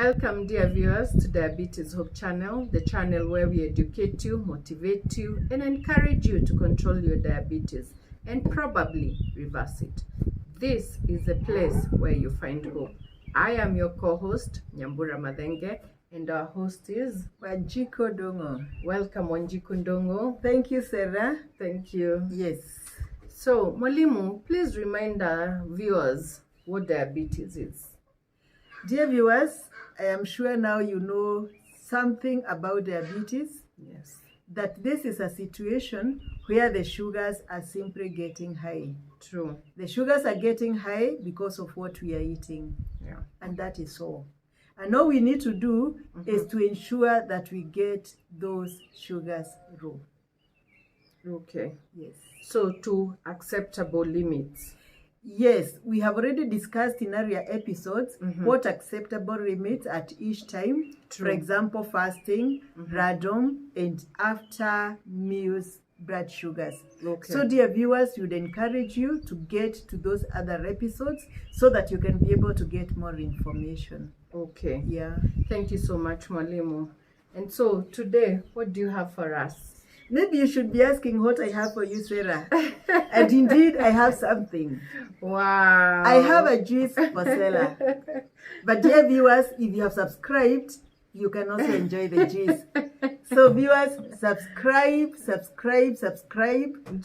Welcome, dear viewers, to Diabetes Hope channel, the channel where we educate you, motivate you, and encourage you to control your diabetes and probably reverse it. This is a place where you find hope. I am your co-host, Nyambura Madenge, and our host is Wanjiko Dongo. Welcome, Wanjiko Dongo. Thank you, Sarah. Thank you. Yes. So, Mwalimu, please remind our viewers what diabetes is. Dear viewers, I am sure now you know something about diabetes. Yes. That this is a situation where the sugars are simply getting high. True. The sugars are getting high because of what we are eating. Yeah. And that is all. And all we need to do is to ensure that we get those sugars low. Okay. Yes. So, to acceptable limits. Yes, we have already discussed in earlier episodes what acceptable limits at each time. True. For example, fasting, radon, and after meals blood sugars. Okay. So, dear viewers, would encourage you to get to those other episodes so that you can be able to get more information. Okay. Yeah. Thank you so much, Mwalimu. And so, today, what do you have for us? Maybe you should be asking what I have for you, Sarah. And indeed, I have something. Wow. I have a juice for Sarah. But dear viewers, if you have subscribed, you can also enjoy the juice. So viewers, subscribe,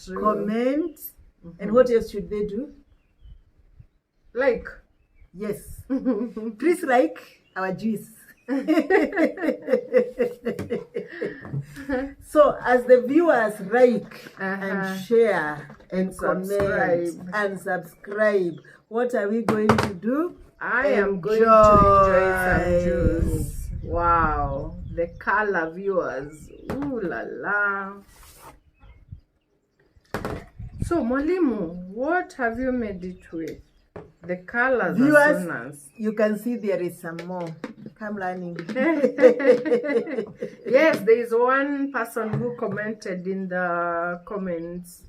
True. comment. And what else should they do? Like. Yes. Please like our juice. So as the viewers like and share and comment and subscribe, what are we going to do? I am going to enjoy some juice. Wow. The color, viewers. Ooh la la. So, Mwalimu, what have you made it with? The colors are so nice. You can see there is some more. Come learning. Yes, there is one person who commented in the comments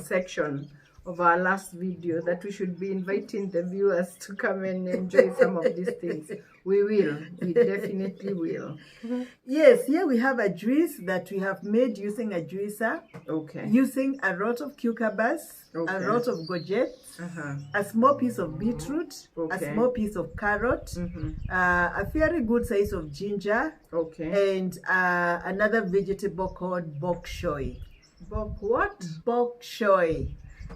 section of our last video that we should be inviting the viewers to come and enjoy some of these things. We will. We definitely will. Yes, here we have a juice that we have made using a juicer. Okay. Using a lot of cucumbers, a lot of gorjets, a small piece of beetroot, a small piece of carrot, a very good size of ginger, and another vegetable called bokchoy. Bok what? Bokchoy.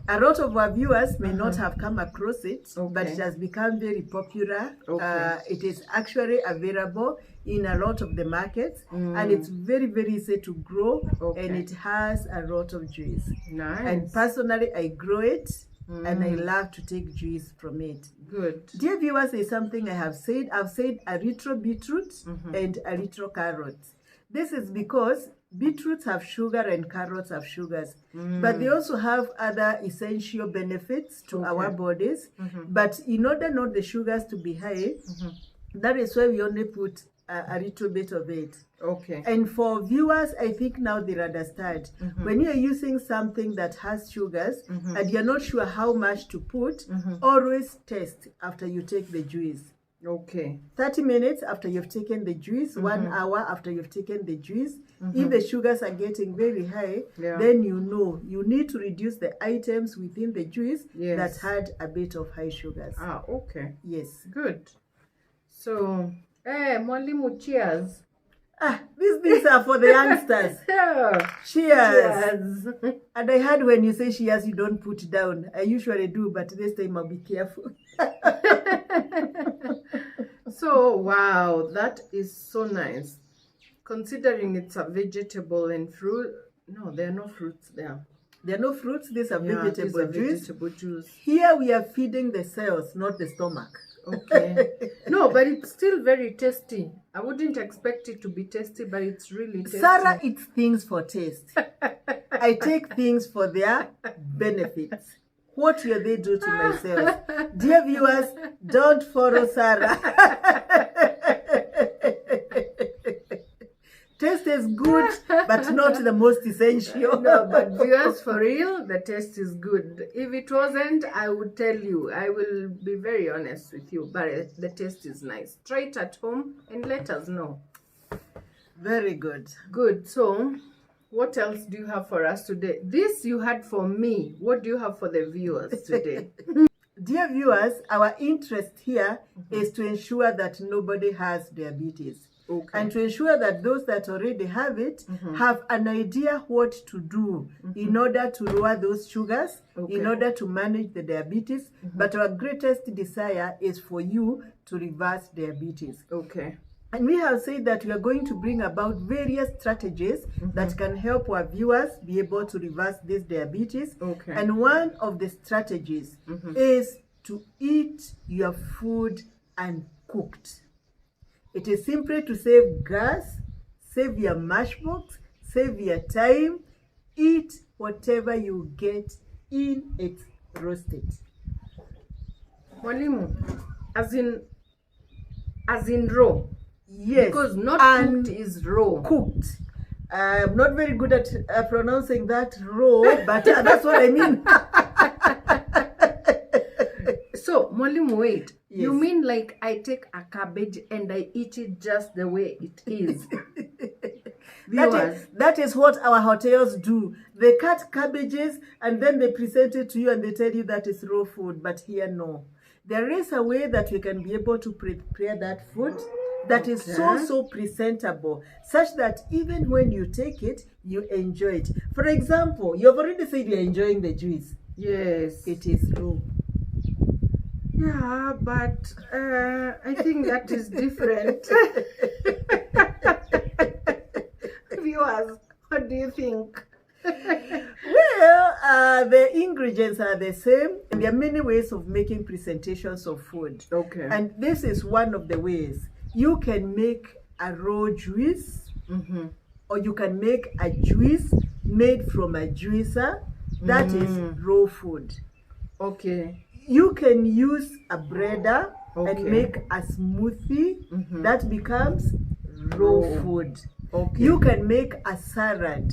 A lot of our viewers may not have come across it, but it has become very popular. It is actually available in a lot of the markets, and it's very, very easy to grow, and it has a lot of juice. Nice. And personally, I grow it, and I love to take juice from it. Good. Dear viewers, there's something I have said. I've said a little beetroot and a little carrot. This is because beetroots have sugar and carrots have sugars, but they also have other essential benefits to our bodies. But in order not the sugars to be high, that is why we only put a little bit of it. Okay. And for viewers, I think now they understand. When you're using something that has sugars and you're not sure how much to put, always test after you take the juice. Okay. 30 minutes after you've taken the juice, 1 hour after you've taken the juice. If the sugars are getting very high, then you know you need to reduce the items within the juice that had a bit of high sugars. Ah, okay. Yes. Good. So, Mwalimu, cheers. These things are for the youngsters. Cheers. And I heard when you say cheers, you don't put down. I usually do, but this time I'll be careful. So, wow, that is so nice. Considering it's a vegetable and fruit. No, there are no fruits there. There are no fruits. These are vegetable juice. Vegetable juice. Here we are feeding the cells, not the stomach. Okay. No, but it's still very tasty. I wouldn't expect it to be tasty, but it's really tasty. Sarah eats things for taste. I take things for their benefits. What will they do to myself? Dear viewers, don't follow Sarah. Taste is good, but not the most essential. No, but viewers, for real, the taste is good. If it wasn't, I would tell you. I will be very honest with you, but the taste is nice. Try it at home and let us know. Very good. Good. So, what else do you have for us today? This you had for me. What do you have for the viewers today? Dear viewers, our interest here is to ensure that nobody has diabetes. Okay. And to ensure that those that already have it have an idea what to do in order to lower those sugars, in order to manage the diabetes. But our greatest desire is for you to reverse diabetes. Okay. And we have said that we are going to bring about various strategies that can help our viewers be able to reverse this diabetes. Okay. And one of the strategies is to eat your food uncooked. It is simply to save gas, save your matchbox, save your time. Eat whatever you get in its roasted. Mwalimu, as in raw. Yes. Because not cooked is raw. Cooked. I'm not very good at pronouncing that raw, but that's what I mean. So, Mwalimu, wait. Yes. You mean like I take a cabbage and I eat it just the way it is? That is what our hotels do. They cut cabbages and then they present it to you and they tell you that is raw food. But here, no. There is a way that we can be able to prepare that food that is so presentable, such that even when you take it, you enjoy it. For example, you've already said you're enjoying the juice. Yes. It is raw. Yeah, but I think that is different. Viewers, what do you think? Well, the ingredients are the same, and there are many ways of making presentations of food. Okay. And this is one of the ways. You can make a raw juice, or you can make a juice made from a juicer. That is raw food. Okay. You can use a breader and make a smoothie. That becomes raw food. Okay. You can make a salad.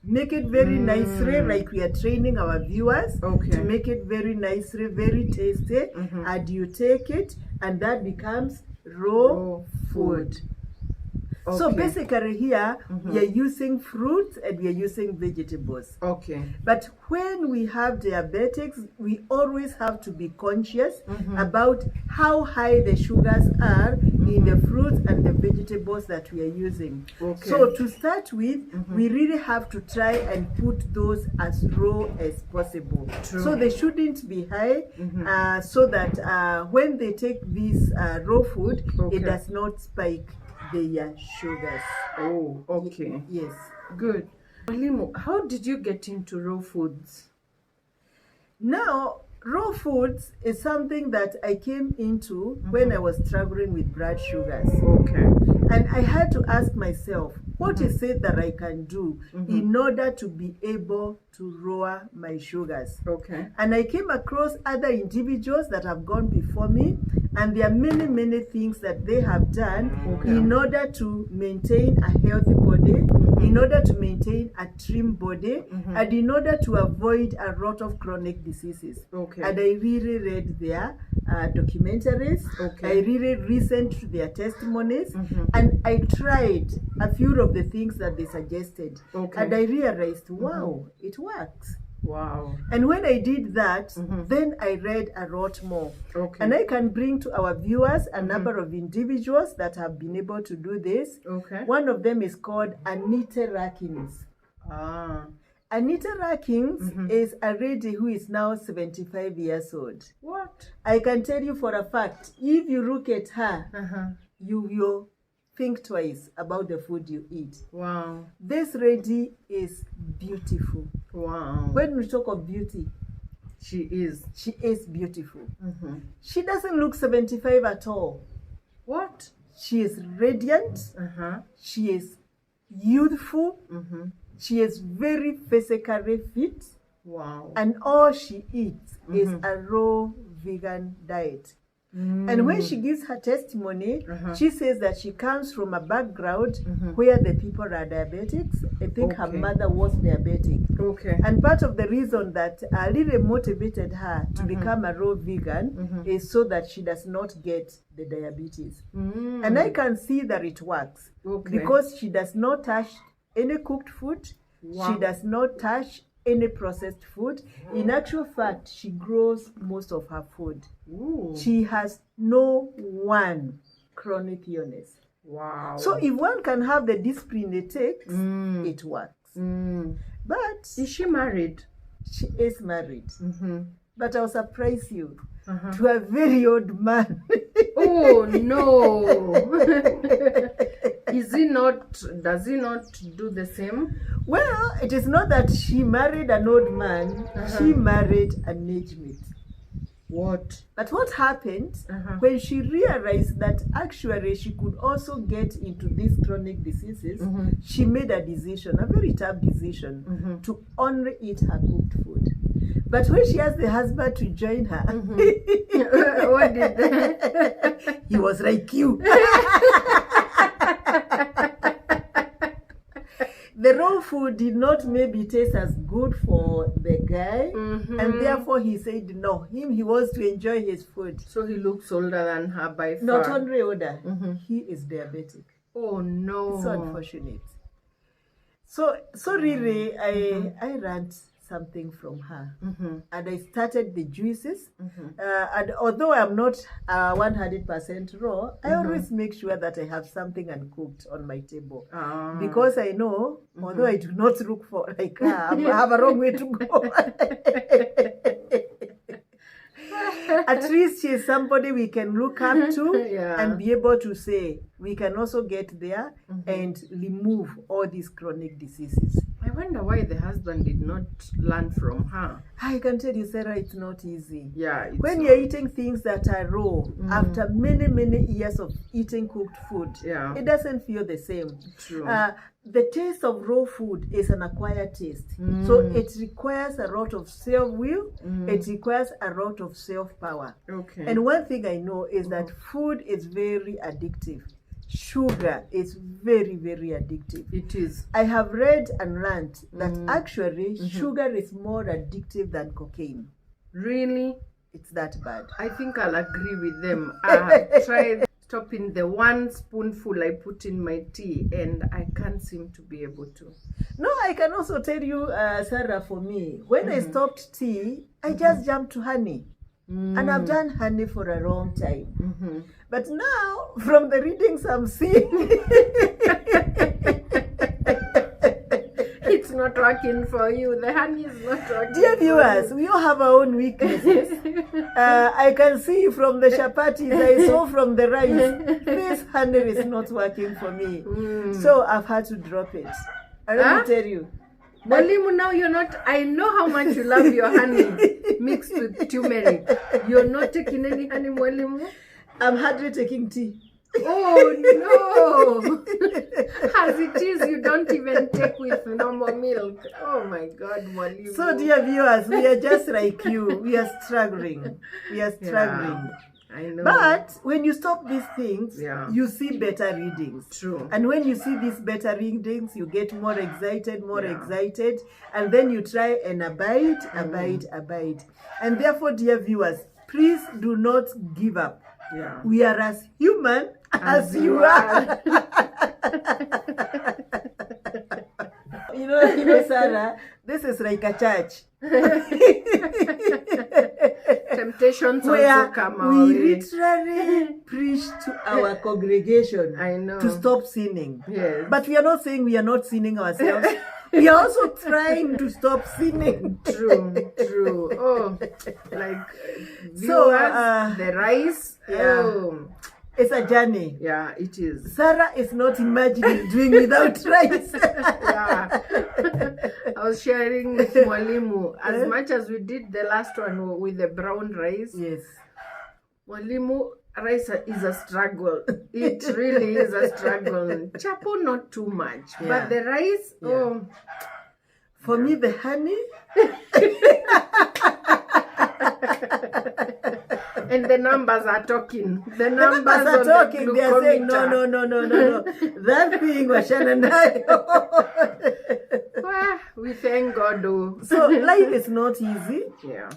Make it very nicely, like we are training our viewers to make it very nicely, very tasty. And you take it, and that becomes raw food. Okay. So basically here, we are using fruits and we are using vegetables. Okay. But when we have diabetics, we always have to be conscious about how high the sugars are in the fruits and the vegetables that we are using. Okay. So to start with, we really have to try and put those as raw as possible. True. So they shouldn't be high, so that when they take this raw food, it does not spike their sugars. Oh, okay. Yes. Good. Mwalimu, how did you get into raw foods? Now, raw foods is something that I came into when I was struggling with blood sugars. Okay. And I had to ask myself, what is it that I can do in order to be able to lower my sugars? Okay. And I came across other individuals that have gone before me, and there are many things that they have done in order to maintain a healthy body, in order to maintain a trim body, and in order to avoid a lot of chronic diseases. Okay. And I really read their documentaries. Okay. I really listened to their testimonies, and I tried a few of the things that they suggested. Okay. And I realized, wow, it works. Wow. And when I did that, then I read a lot more. Okay. And I can bring to our viewers a number of individuals that have been able to do this. Okay. One of them is called Anita Rackins. Ah. Anita Rackins is a lady who is now 75 years old. What? I can tell you for a fact, if you look at her, you will think twice about the food you eat. Wow. This lady is beautiful. Wow. When we talk of beauty, she is beautiful. She doesn't look 75 at all. What? She is radiant. She is youthful. She is very physically fit. Wow. And all she eats is a raw vegan diet. And when she gives her testimony, she says that she comes from a background where the people are diabetics. I think her mother was diabetic. And part of the reason that really motivated her to become a raw vegan is so that she does not get the diabetes. And I can see that it works because she does not touch any cooked food. She does not touch any processed food. In actual fact, she grows most of her food. She has no one chronic illness. Wow. So if one can have the discipline it takes, it works. But is she married? She is married. But I'll surprise you to a very old man. Oh no. Does he not do the same? Well, it is not that she married an old man, she married an age mate. What? But what happened when she realized that actually she could also get into these chronic diseases, she made a decision, a very tough decision, to only eat her cooked food. But when she asked the husband to join her, what did they? He was like you. The raw food did not maybe taste as good for the guy, and therefore he said no. He wants to enjoy his food. So he looks older than her by far. Not only older, he is diabetic. Oh no! It's so unfortunate. So really, I learned something from her, and I started the juices. And although I'm not 100% raw, I always make sure that I have something uncooked on my table, because I know, although I do not look for like I have a wrong way to go. At least she is somebody we can look up to and be able to say we can also get there and remove all these chronic diseases. I wonder why the husband did not learn from her. I can tell you, Sarah, it's not easy. Yeah. When you're eating things that are raw, after many years of eating cooked food, it doesn't feel the same. True. The taste of raw food is an acquired taste. So it requires a lot of self-will. It requires a lot of self-power. And one thing I know is that food is very addictive. Sugar is very addictive. It is. I have read and learned that actually sugar is more addictive than cocaine. Really? It's that bad. I think I'll agree with them. I have tried stopping the 1 spoonful I put in my tea, and I can't seem to be able to. No, I can also tell you, Sarah, for me, when I stopped tea, I just jumped to honey. And I've done honey for a long time. But now, from the readings I'm seeing, it's not working for you. The honey is not working. Dear viewers, we all have our own weaknesses. I can see from the chapatis I saw from the rice, this honey is not working for me. So I've had to drop it. And let me tell you. Mwalimu, now you're not, I know how much you love your honey mixed with turmeric. You're not taking any honey, Mwalimu? I'm hardly taking tea. Oh no! As it is, you don't even take with normal milk. Oh my God, Mwalimu. So dear viewers, we are just like you. We are struggling. We are struggling. I know. But when you stop these things, you see better readings. True. And when you see these better readings, you get more excited, and then you try and abide. And therefore, dear viewers, please do not give up. Yeah. We are as human as you are. You know, Sarah, this is like a church. Temptations where also come our we way. literally preach to our congregation to stop sinning. Yes. But we are not saying we are not sinning ourselves. We are also trying to stop sinning. True. Oh, like viewers, the rice. Oh. It's a journey. Yeah, it is. Sarah is not imagining doing without rice. Yeah. I was sharing with Mwalimu, as much as we did the last one with the brown rice. Yes. Mwalimu, rice is a struggle. It really is a struggle. Chapo, not too much. But the rice, For me, the honey. And the numbers are talking. The numbers numbers are on talking. The they are saying, glucometer. no. That thing was Shannon and I. Well, we thank God. Oh. So life is not easy. Yeah.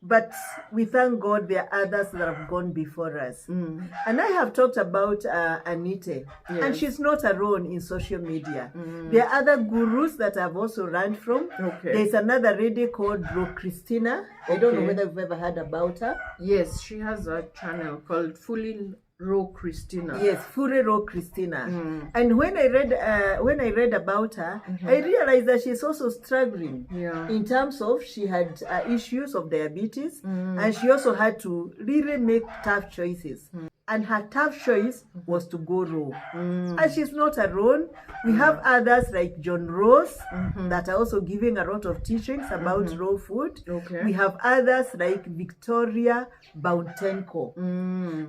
But we thank God there are others that have gone before us. And I have talked about Anita, and she's not alone in social media. There are other gurus that I've also learned from. Okay. There's another lady called Bro Christina. I don't know whether you've ever heard about her. Yes, she has a channel called Fully Raw Christina. Yes, Fully Raw Christina. And when I read about her, I realized that she's also struggling in terms of she had issues of diabetes, and she also had to really make tough choices. And her tough choice was to go raw. And she's not alone. We have others like John Rose that are also giving a lot of teachings about raw food. Okay. We have others like Victoria Bautenko.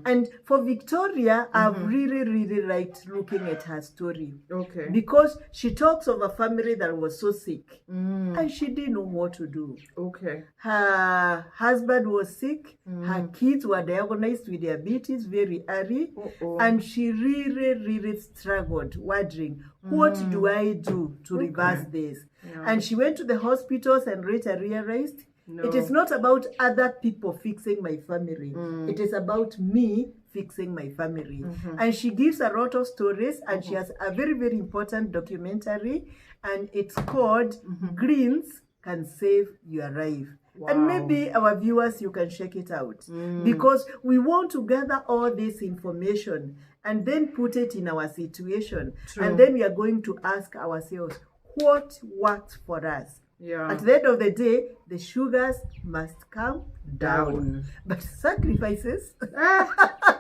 And for Victoria, I've really liked looking at her story. Okay. Because she talks of a family that was so sick. And she didn't know what to do. Okay. Her husband was sick. Her kids were diagnosed with diabetes very early. And she really struggled, wondering, what do I do to reverse this? And she went to the hospitals and later realized it is not about other people fixing my family. It is about me fixing my family. And she gives a lot of stories, and she has a very important documentary, and it's called Greens Can Save Your Life. Wow. And maybe our viewers, you can check it out, because we want to gather all this information and then put it in our situation. And then we are going to ask ourselves, what works for us? At the end of the day, the sugars must come down. But sacrifices...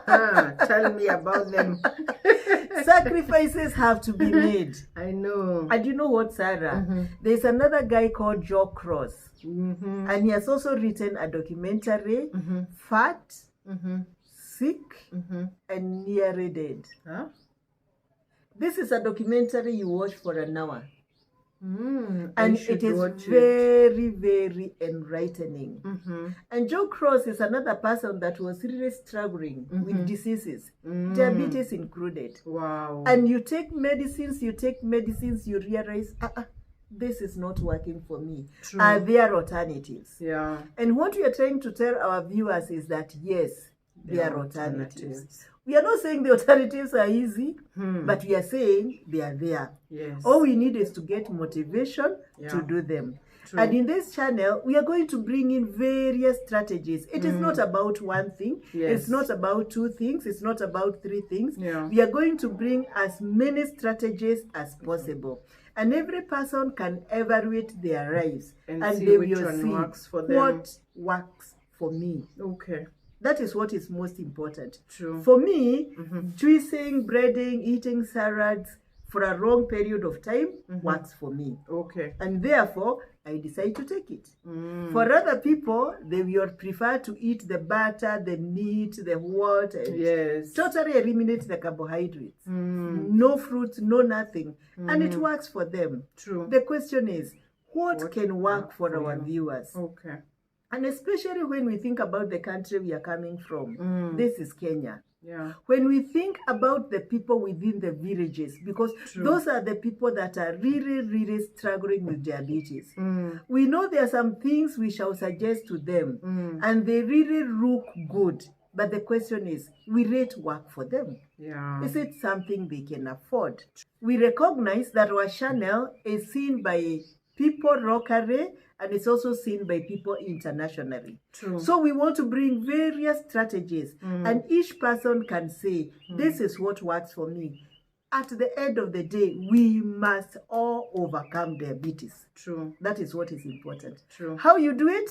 tell me about them. Sacrifices have to be made. I know. And you know what, Sarah? There's another guy called Joe Cross. And he has also written a documentary, Fat, Sick, and Nearly Dead. This is a documentary you watch for an hour. And it is very enlightening. And Joe Cross is another person that was really struggling with diseases, diabetes included. Wow. And you take medicines, you realize, this is not working for me. Are there alternatives? And what we are trying to tell our viewers is that, yes, there are alternatives. We are not saying the alternatives are easy, but we are saying they are there. All we need is to get motivation to do them. And in this channel, we are going to bring in various strategies. It is not about one thing. It's not about two things. It's not about three things. We are going to bring as many strategies as possible. And every person can evaluate their lives. And they will see what works for me. Okay. That is what is most important. For me, juicing, breading, eating salads for a long period of time works for me. Okay. And therefore, I decide to take it. For other people, they will prefer to eat the butter, the meat, the water. Totally eliminate the carbohydrates. No fruit, no nothing. And it works for them. The question is, what can work for our viewers? Okay. And especially when we think about the country we are coming from, this is Kenya. When we think about the people within the villages, because those are the people that are really struggling with diabetes, we know there are some things we shall suggest to them, and they really look good. But the question is, will it work for them? Is it something they can afford? We recognize that our channel is seen by people locally, and it's also seen by people internationally. So we want to bring various strategies, and each person can say, this is what works for me. At the end of the day, we must all overcome diabetes. That is what is important. How you do it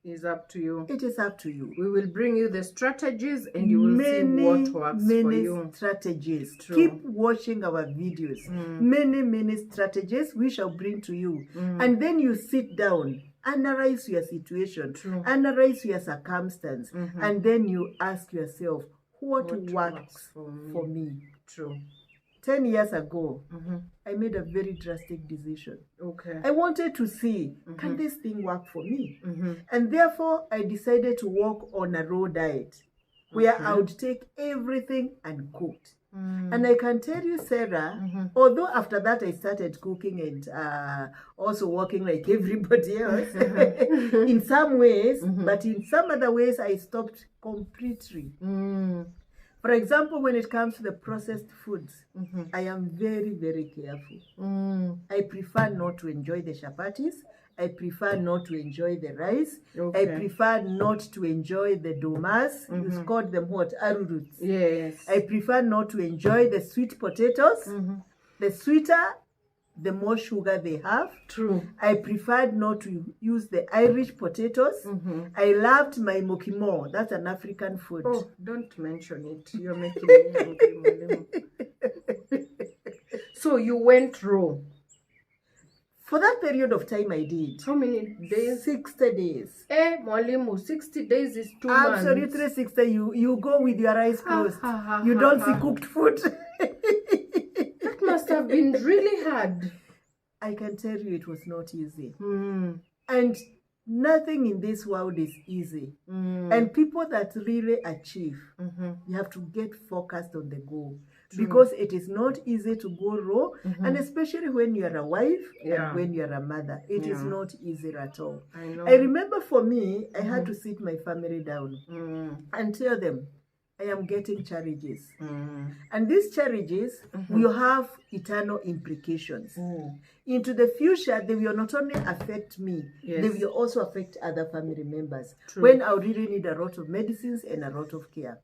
is up to you. It is up to you. We will bring you the strategies, and you will see what works for you. Many strategies. Keep watching our videos. Many strategies we shall bring to you. And then you sit down, analyze your situation, analyze your circumstance, and then you ask yourself, what works for me? 10 years ago, I made a very drastic decision. Okay. I wanted to see, can this thing work for me? And therefore, I decided to work on a raw diet where I would take everything uncooked. And I can tell you, Sarah, although after that I started cooking and also working like everybody else in some ways, but in some other ways I stopped completely. For example, when it comes to the processed foods, I am very, very careful. I prefer not to enjoy the chapatis. I prefer not to enjoy the rice. I prefer not to enjoy the domas. You called them what? Arrowroots. Yes. I prefer not to enjoy the sweet potatoes. The sweeter, the more sugar they have. True. I preferred not to use the Irish potatoes. I loved my mokimo. That's an African food. Oh, don't mention it. You're making me hungry. So you went raw. For that period of time, I did. How many days? 60 days. Mwalimu, 60 days is 2 months. Absolutely 60. You go with your eyes closed. You don't see cooked food. That must have been really hard. I can tell you it was not easy. And nothing in this world is easy. And people that really achieve, you have to get focused on the goal. True. Because it is not easy to go raw, and especially when you are a wife and when you are a mother, it is not easy at all. I know. I remember for me, I had to sit my family down and tell them, I am getting challenges. And these challenges will have eternal implications. Into the future, they will not only affect me, they will also affect other family members. True. When I really need a lot of medicines and a lot of care.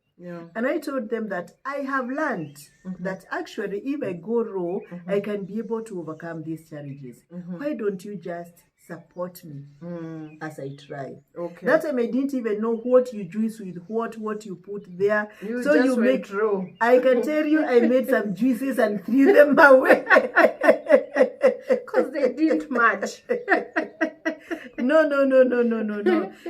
And I told them that I have learned that actually if I go raw, I can be able to overcome these challenges. Why don't you just support me as I try? Okay. That time I didn't even know what you juice with what you put there. So you make raw. I can tell you I made some juices and threw them away. Because they didn't match. No.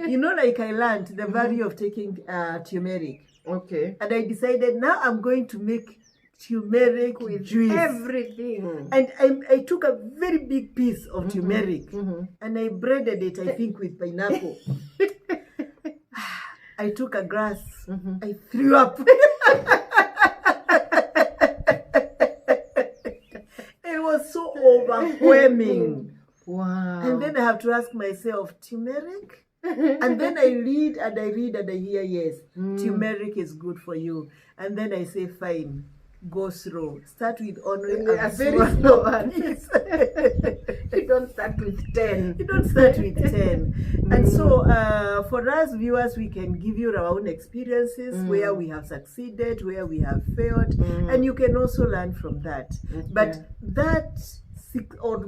You know, like I learned the value of taking turmeric. Okay. And I decided now I'm going to make turmeric with juice. Everything. And I took a very big piece of turmeric and I breaded it, I think, with pineapple. I took a glass. I threw up. It was so overwhelming. Wow. And then I have to ask myself, turmeric? And then I read and I hear, yes, turmeric is good for you. And then I say, fine, go slow. Start with only a very small piece. You don't start with 10. You don't start with 10. And so for us viewers, we can give you our own experiences where we have succeeded, where we have failed. And you can also learn from that. But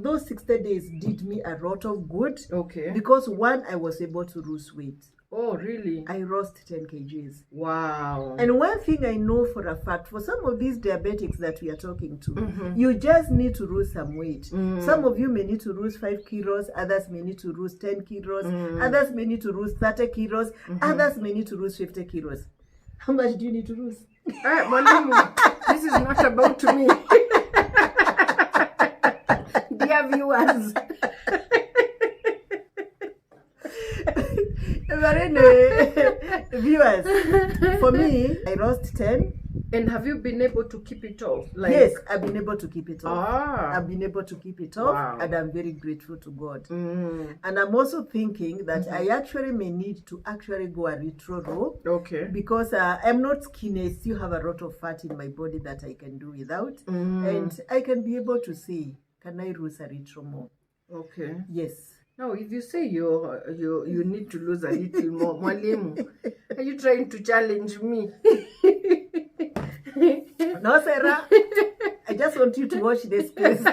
those 60 days did me a lot of good. Okay. Because one, I was able to lose weight. Oh, really? I lost 10 kgs. Wow. And one thing I know for a fact, for some of these diabetics that we are talking to, you just need to lose some weight. Some of you may need to lose 5 kilos, others may need to lose 10 kilos, others may need to lose 30 kilos, others may need to lose 50 kilos. How much do you need to lose? This is not about me. Dear viewers. But anyway, viewers, for me, I lost 10. And have you been able to keep it off? Yes, I've been able to keep it off. I've been able to keep it off, and I'm very grateful to God. And I'm also thinking that I actually may need to actually go a little raw. Okay. Because I'm not skinny. I still have a lot of fat in my body that I can do without. And I can be able to see, can I lose a little more? Okay. Yes. Now, if you say you need to lose a little more, Mwalimu, are you trying to challenge me? No, Sarah. I just want you to watch this, please.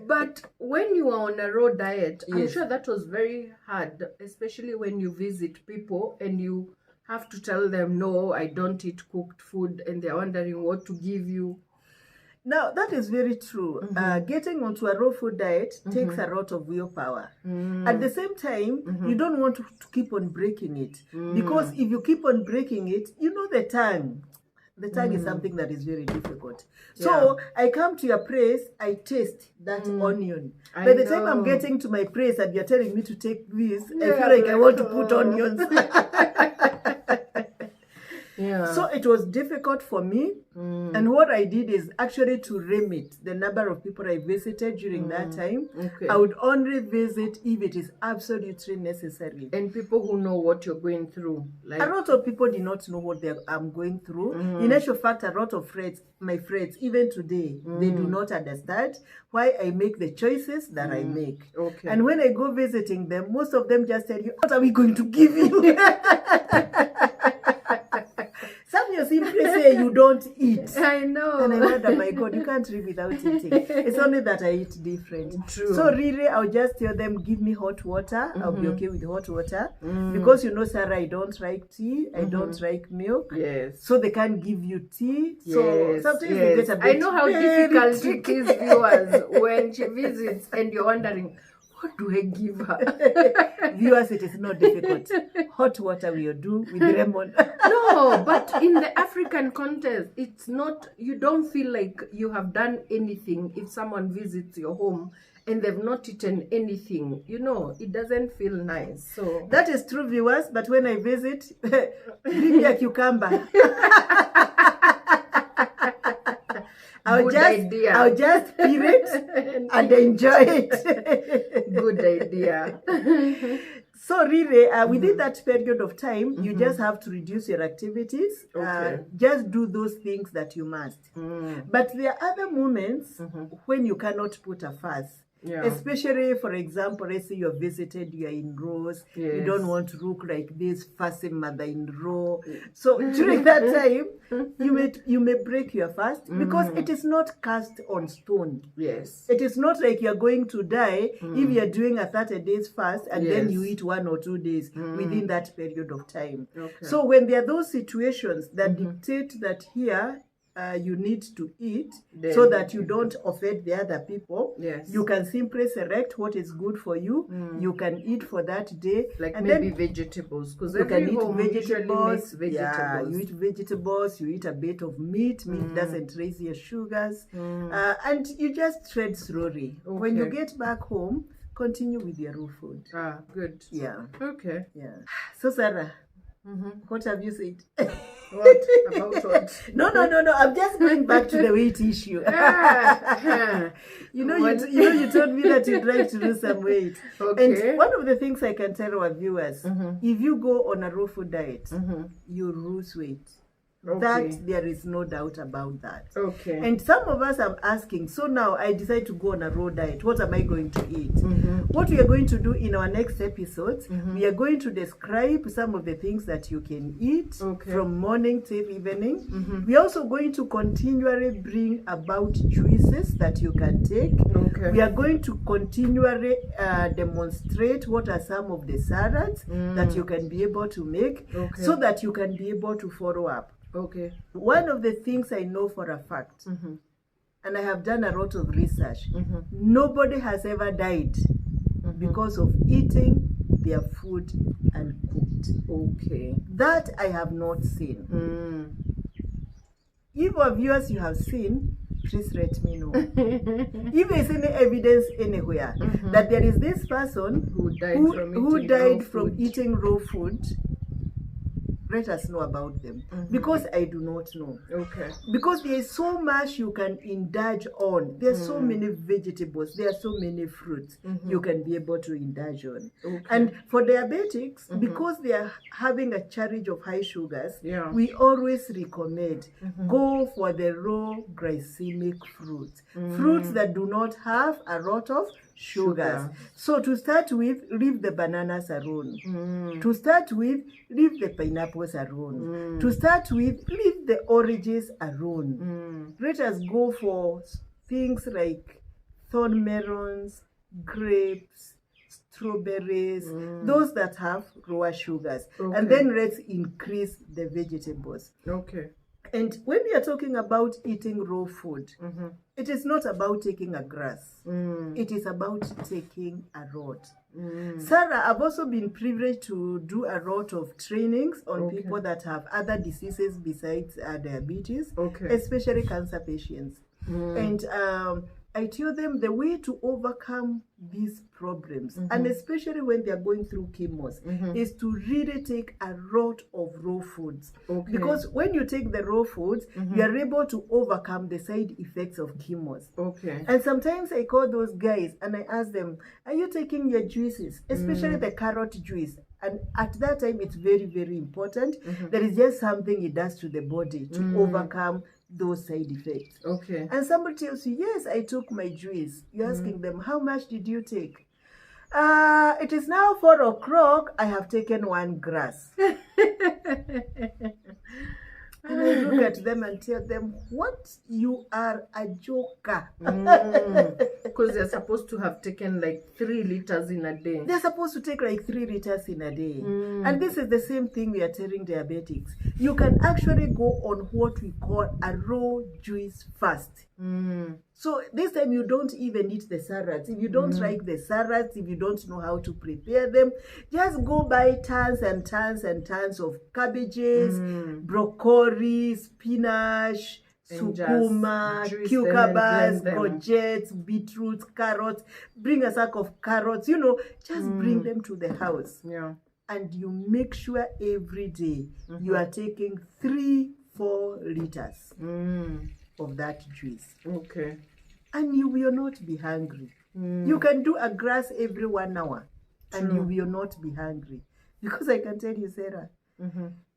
But when you are on a raw diet, I'm sure that was very hard, especially when you visit people and you have to tell them, no, I don't eat cooked food, and they're wondering what to give you. Now, that is very true. Getting onto a raw food diet takes a lot of willpower. At the same time, you don't want to keep on breaking it. Because if you keep on breaking it, you know the tongue. The tongue is something that is very difficult. So I come to your place, I taste that onion. By the time I'm getting to my place and you're telling me to take this, I feel like I want to put onions. So it was difficult for me. And what I did is actually to limit the number of people I visited during that time. I would only visit if it is absolutely necessary. And people who know what you're going through. Like, a lot of people did not know what I'm going through. In actual fact, a lot of my friends, even today, they do not understand why I make the choices that I make. And when I go visiting them, most of them just tell you, what are we going to give you? Some you simply say you don't eat. I know. And I wonder, my God, you can't live without eating. It's only that I eat different. True. So really, I'll just tell them, give me hot water. I'll be okay with hot water. Because you know, Sarah, I don't like tea. I don't like milk. Yes. So they can't give you tea. So sometimes they get a bit I know how difficult it is, viewers, when she visits and you're wondering, what do I give her? Viewers, it is not difficult. Hot water will do with lemon. No, but in the African context, it's not, you don't feel like you have done anything if someone visits your home and they've not eaten anything. You know, it doesn't feel nice. So that is true, viewers, but when I visit, bring me a cucumber. I'll just peel it and enjoy it. Good idea. So really, within that period of time, you just have to reduce your activities. Just do those things that you must. But there are other moments when you cannot put a fast. Especially, for example, let's say you're visited, you're in rows, you don't want to look like this fussy mother-in-law. So during that time, you may break your fast because it is not cast on stone. Yes. It is not like you're going to die if you're doing a 30 days fast and then you eat 1 or 2 days within that period of time. So when there are those situations that dictate that here, you need to eat so that you don't offend the other people. You can simply select what is good for you. You can eat for that day. Like and maybe vegetables. Because you can eat vegetables. Yeah, you eat vegetables, you eat a bit of meat. Meat doesn't raise your sugars. And you just tread slowly. When you get back home, continue with your raw food. Ah, good. Yeah. Okay. Yeah. So, Sarah, what have you said? What? About what? No. I'm just going back to the weight issue. You told me that you'd like to lose some weight. And one of the things I can tell our viewers, if you go on a raw food diet, you lose weight. That there is no doubt about that. And some of us are asking, so now I decide to go on a raw diet. What am I going to eat? What we are going to do in our next episodes, we are going to describe some of the things that you can eat from morning till evening. We are also going to continually bring about juices that you can take. We are going to continually demonstrate what are some of the salads that you can be able to make so that you can be able to follow up. One of the things I know for a fact, and I have done a lot of research, nobody has ever died because of eating their food uncooked. That I have not seen. If our viewers you have seen, please let me know. If there's any evidence anywhere that there is this person who died from eating raw food, let us know about them, because I do not know. Because there is so much you can indulge on. There are so many vegetables, there are so many fruits you can be able to indulge on. And for diabetics, because they are having a charge of high sugars, we always recommend go for the raw glycemic fruits. Fruits that do not have a lot of sugars. So to start with, leave the bananas alone. To start with, leave the pineapples alone. To start with, leave the oranges alone. Let us go for things like thorn melons, grapes, strawberries, those that have lower sugars. And then let's increase the vegetables. And when we are talking about eating raw food, it is not about taking a grass. It is about taking a rod. Sarah, I've also been privileged to do a lot of trainings on people that have other diseases besides diabetes, especially cancer patients. And I tell them the way to overcome these problems, and especially when they are going through chemos, is to really take a lot of raw foods. Because when you take the raw foods, you are able to overcome the side effects of chemos. And sometimes I call those guys and I ask them, are you taking your juices, especially the carrot juice? And at that time, it's very, very important. There is just something it does to the body to overcome those side effects. And somebody tells you, yes, I took my juice. You're asking them, how much did you take? It is now 4 o'clock. I have taken 1 grass. And I look at them and tell them, what? You are a joker. Because they're supposed to have taken like 3 liters in a day. They're supposed to take like 3 liters in a day. And this is the same thing we are telling diabetics. You can actually go on what we call a raw juice fast. So this time you don't even eat the salads. If you don't like the salads, if you don't know how to prepare them, just go buy tons and tons and tons of cabbages, broccoli, spinach, sukuma, cucumbers, gorjets, beetroots, carrots. Bring a sack of carrots, you know, just bring them to the house. And you make sure every day you are taking 3-4 liters of that juice. And you will not be hungry. You can do a grass every 1 hour and you will not be hungry. Because I can tell you, Sarah,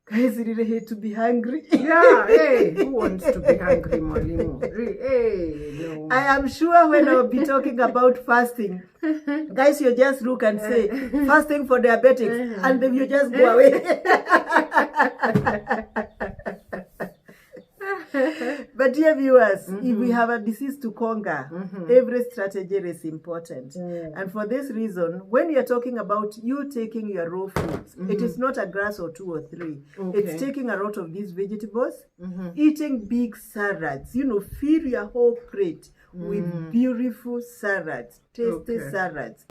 guys really hate to be hungry. Hey, who wants to be hungry, Mwalimu? Hey, no. I am sure when I'll be talking about fasting, guys, you just look and say, fasting for diabetics, and then you just go away. But dear viewers, if we have a disease to conquer, every strategy is important. And for this reason, when we are talking about you taking your raw foods, it is not a grass or 2 or 3. It's taking a lot of these vegetables, eating big salads, you know, fill your whole plate with beautiful salads, tasty salads.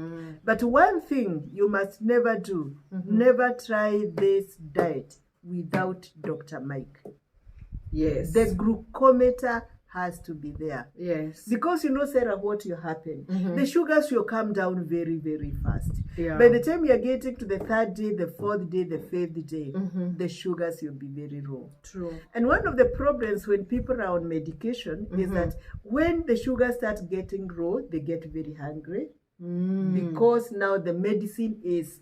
But one thing you must never do, never try this diet without Dr. Mike. Yes. The glucometer has to be there. Yes. Because you know, Sarah, what will happen? The sugars will come down very, very fast. Yeah. By the time you are getting to the 3rd day, the 4th day, the 5th day, the sugars will be very low. True. And one of the problems when people are on medication is that when the sugar starts getting low, they get very hungry because now the medicine is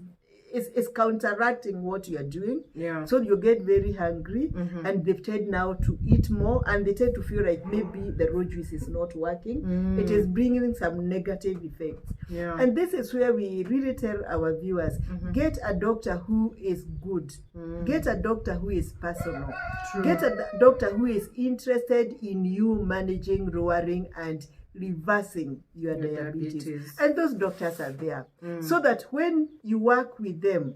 counteracting what you are doing. So you get very hungry and they tend now to eat more and they tend to feel like maybe the raw juice is not working. It is bringing some negative effects. And this is where we really tell our viewers, get a doctor who is good. Get a doctor who is personal. Get a doctor who is interested in you managing, lowering and reversing your diabetes. And those doctors are there so that when you work with them,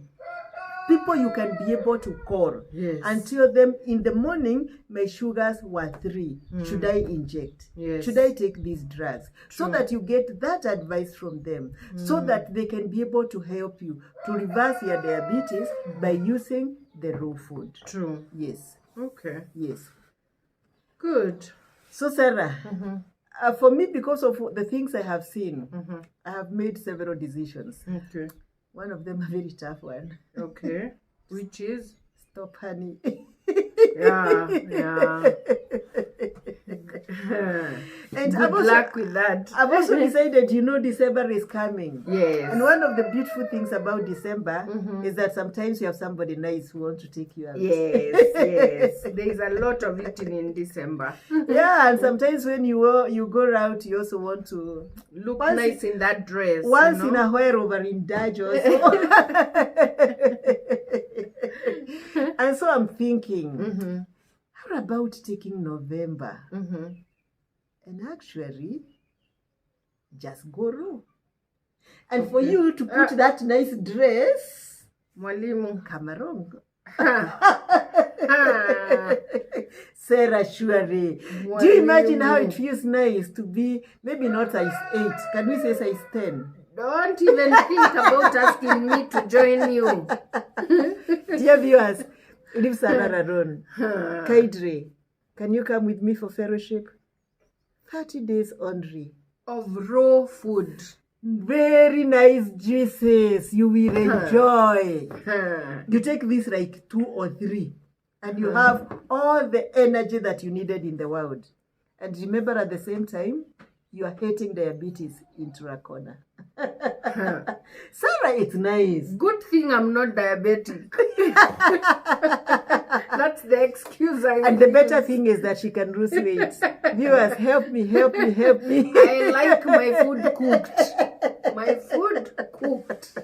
people you can be able to call and tell them, in the morning my sugars were 3. Should I inject? Should I take these drugs? So that you get that advice from them, so that they can be able to help you to reverse your diabetes by using the raw food. Yes. Yes. Good. So Sarah, for me, because of the things I have seen, I have made several decisions. One of them a very tough one. Which is? Stop honey. And good luck with that. I've also decided, you know, December is coming. Yes. And one of the beautiful things about December is that sometimes you have somebody nice who wants to take you out. Yes. There is a lot of eating in December. And sometimes when you go out, you also want to look nice in that dress. Once in a while over indulge also. And so I'm thinking, how about taking November and actually just go raw? And for you to put that nice dress, Mwalimu, come along. Sarah, surely. Do you imagine how it feels nice to be maybe not size 8? Can we say size 10? Don't even think about asking me to join you. Dear viewers, leave Sarah alone. Kaidre, can you come with me for fellowship? 30 days only. Of raw food. Very nice juices. You will enjoy. You take this like 2 or 3 and you have all the energy that you needed in the world. And remember, at the same time, you are hating diabetes into a corner. Sarah, it's nice. Good thing I'm not diabetic. That's the excuse I And the better thing is that she can lose weight. Viewers, help me, help me, help me. I like my food cooked. My food cooked.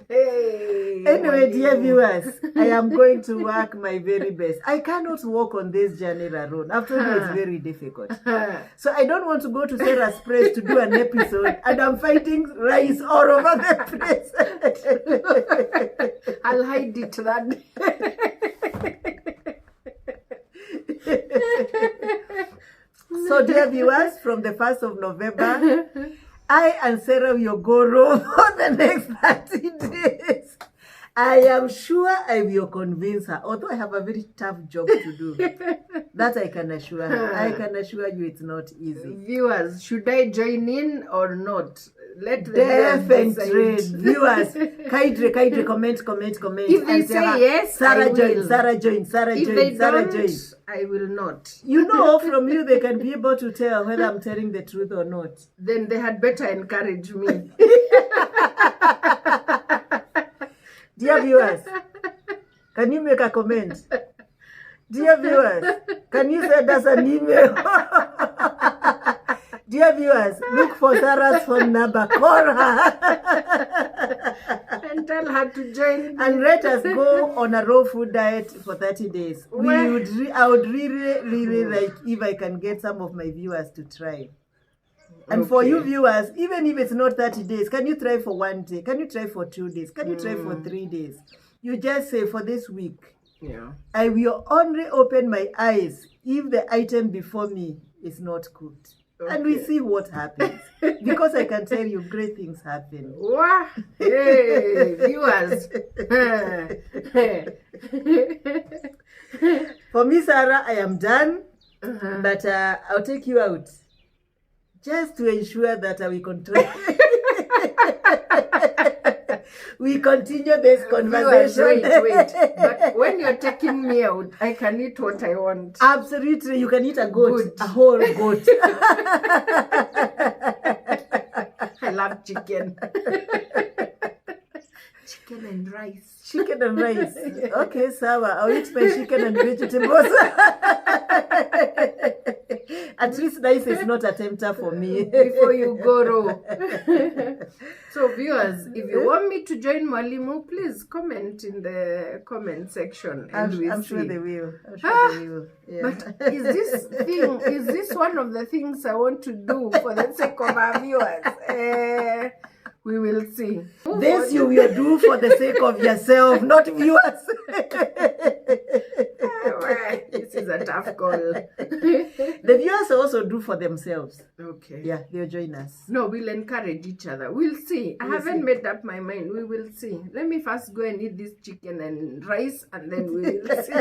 Hey, anyway, dear viewers, I am going to work my very best. I cannot walk on this journey alone. After all, it's very difficult. So I don't want to go to Sarah's place to do an episode and I'm fighting rice all over the place. I'll hide it that. So, dear viewers, from the 1st of November, I and Sarah will go raw for the next 30 days. I am sure I will convince her, although I have a very tough job to do. That I can assure her. I can assure you it's not easy. Viewers, should I join in or not? Let the viewers, Kaidre, comment. If they say yes, Sarah join, Sarah join, if they don't, I will not. You know, from you they can be able to tell whether I'm telling the truth or not. Then they had better encourage me. Dear viewers, can you make a comment? Dear viewers, can you send us an email? Dear viewers, look for Sarah's phone number. Call her. And tell her to join. And let us go on a raw food diet for 30 days. I would really like if I can get some of my viewers to try. And for you viewers, even if it's not 30 days, can you try for 1 day? Can you try for 2 days? Can you try for 3 days? You just say, for this week, I will only open my eyes if the item before me is not cooked. And we see what happens. Because I can tell you, great things happen. Wow. Hey, viewers. For me, Sarah, I am done. But I'll take you out. Just to ensure that we control. We continue this conversation. Wait. But when you're taking me out, I can eat what I want. Absolutely. You can eat a goat. A whole goat. I love chicken. Chicken and rice. Chicken and rice. Okay, Sawa. I'll eat my chicken and vegetables. At least rice is not a tempter for me. Before you go raw. So viewers, if you want me to join Mwalimu, please comment in the comment section. And I'm sure they will. Yeah. But is this one of the things I want to do for the sake of our viewers? We will see. This you will do for the sake of yourself, not viewers. This is a tough call. The viewers also do for themselves. Okay. Yeah, they'll join us. No, we'll encourage each other. We'll see. I haven't made up my mind. We will see. Let me first go and eat this chicken and rice, and then we will see.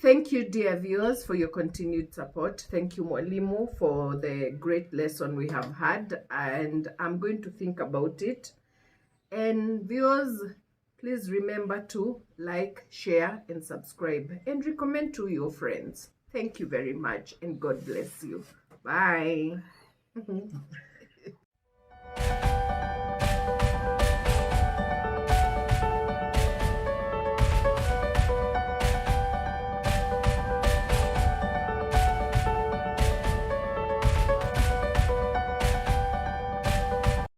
Thank you, dear viewers, for your continued support. Thank you, Mwalimu, for the great lesson we have had. And I'm going to think about it. And viewers, please remember to like, share, and subscribe. And recommend to your friends. Thank you very much. And God bless you. Bye.